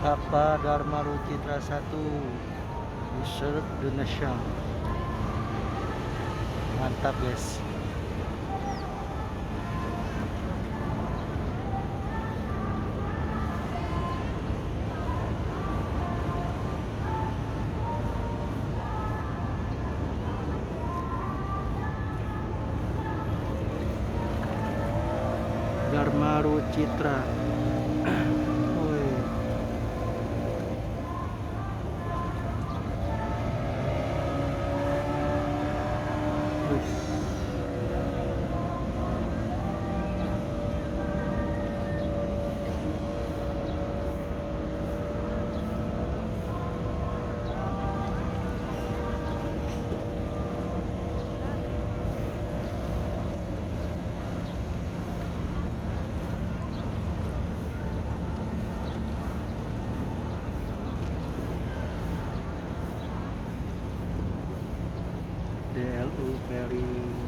Kappa Dharma Rucitra 1 We serve the nation. Mantap guys. Dharma Rucitra. Woi. Wis. DLU Ferry